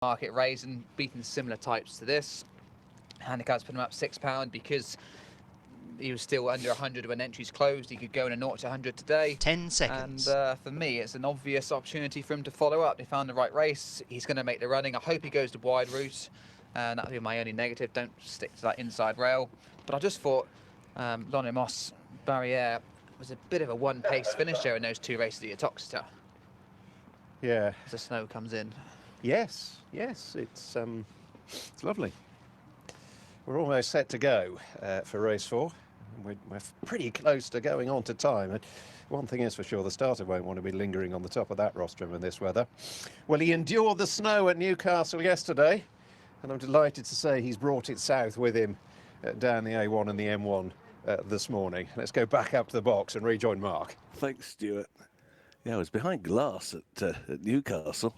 market raise and beaten similar types to this. Handicap's put him up £6 because he was still under 100 when entries closed. He could go in a 0 to 100 today. 10 seconds. And for me, it's an obvious opportunity for him to follow up. They found the right race. He's going to make the running. I hope he goes the wide route. And that'll be my only negative. Don't stick to that inside rail. But I just thought Lonimos Barriere was a bit of a one-pace finisher in those two races at Uttoxeter. Yeah. As the snow comes in. Yes, it's lovely. We're almost set to go for race 4. We're pretty close to going on to time. And one thing is for sure, the starter won't want to be lingering on the top of that rostrum in this weather. Well, he endured the snow at Newcastle yesterday, and I'm delighted to say he's brought it south with him down the A1 and the M1 this morning. Let's go back up to the box and rejoin Mark. Thanks, Stuart. Yeah, I was behind glass at Newcastle.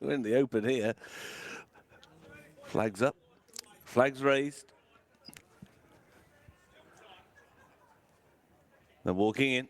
We're in the open here. Flags up. Flags raised. They're walking in.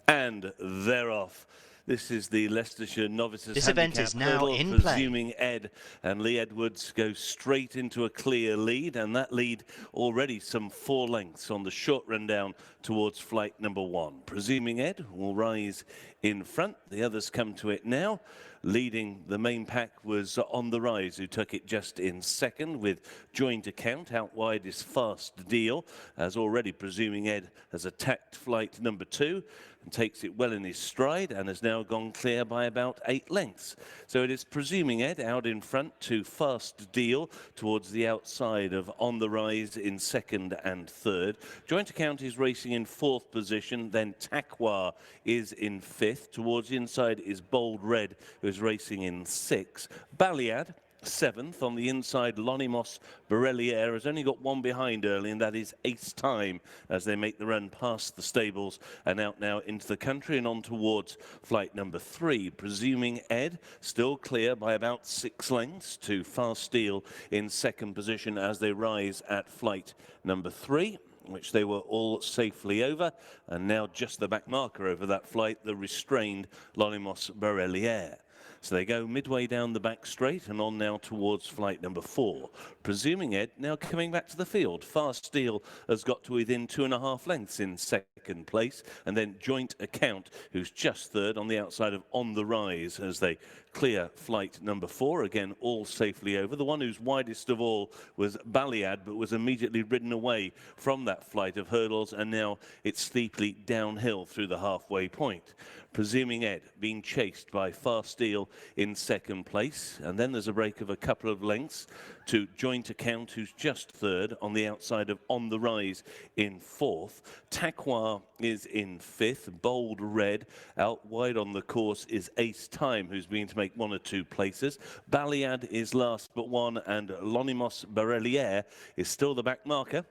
And they're off. This is the Leicestershire Novices This event is now hurdle. in play. Presuming Ed and Lee Edwards go straight into a clear lead, and that lead already some 4 lengths on the short run down towards flight number 1. Presuming Ed will rise in front. The others come to it now. Leading the main pack was On the Rise, who took it just in second with Joint Account. Out wide is Fast Deal, as already Presuming Ed has attacked flight number 2 and takes it well in his stride and has now gone clear by about 8 lengths. So it is Presuming Ed out in front to Fast Deal towards the outside of On the Rise in second and third. Joint Account is racing in 4th position, then Takwa is in 5th. Towards the inside is Bold Red, who is racing in 6th. Baliad 7th. On the inside, Lonimos Barreliere has only got one behind early, and that is Ace Time, as they make the run past the stables and out now into the country and on towards flight number 3. Presuming Ed still clear by about 6 lengths to Fast Steel in 2nd position as they rise at flight number 3, which they were all safely over, and now just the back marker over that flight, the restrained Lonimos Barreliere. So they go midway down the back straight and on now towards flight number 4. Presuming Ed now coming back to the field. Fast Steel has got to within 2.5 lengths in second place, and then Joint Account, who's just third on the outside of On the Rise as they clear flight number 4. Again, all safely over. The one who's widest of all was Baliad, but was immediately ridden away from that flight of hurdles, and now it's steeply downhill through the halfway point. Presuming Ed being chased by Fast Steel in second place, and then there's a break of a couple of lengths to Joint Account, who's just third on the outside of On the Rise in 4th. Takwa is in 5th. Bold Red out wide on the course is Ace Time, who's been to make 1 or 2 places. Baliad is last but 1, and Lonimos Barreliere is still the back marker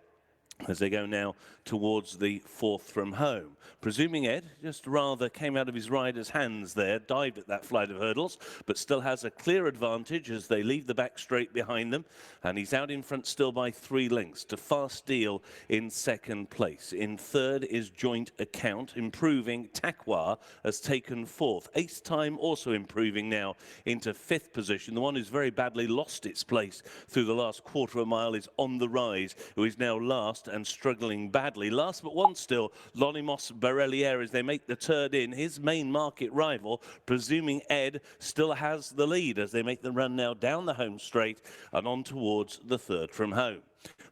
as they go now towards the 4th from home. Presuming Ed just rather came out of his rider's hands there, dived at that flight of hurdles, but still has a clear advantage as they leave the back straight behind them, and he's out in front still by 3 lengths to Fast Deal in second place. In third is Joint Account, improving. Takwa has taken 4th. Ace Time also improving now into 5th position. The one who's very badly lost its place through the last quarter of a mile is On the Rise, who is now last and struggling badly. Last but one still, Lonimos Barreliere, as they make the turn in. His main market rival, Presuming Ed, still has the lead as they make the run now down the home straight and on towards the 3rd from home.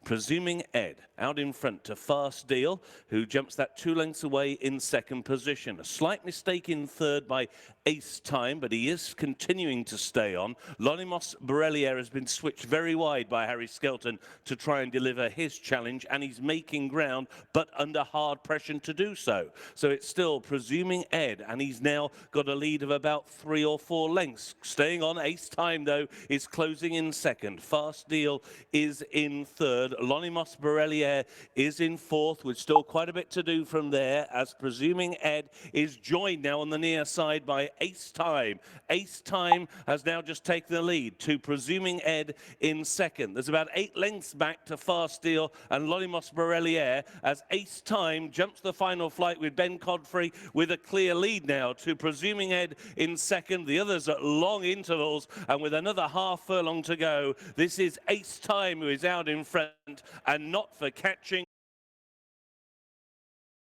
Presuming Ed out in front to Fast Deal, who jumps that 2 lengths away in second position. A slight mistake in third by Ace Time, but he is continuing to stay on. Lonimos Barreliere has been switched very wide by Harry Skelton to try and deliver his challenge, and he's making ground, but under hard pressure to do so. So it's still Presuming Ed, and he's now got a lead of about 3 or 4 lengths. Staying on, Ace Time, though, is closing in second. Fast Deal is in third. third. Lonimos Borrelier is in fourth, with still quite a bit to do from there, as Presuming Ed is joined now on the near side by Ace Time. Ace Time has now just taken the lead to Presuming Ed in second. There's about 8 lengths back to Fast Steel and Lonimos Borrelier, as Ace Time jumps the final flight with Ben Godfrey with a clear lead now to Presuming Ed in second. The others at long intervals, and with another half furlong to go, this is Ace Time who is out in front, and Not for Catching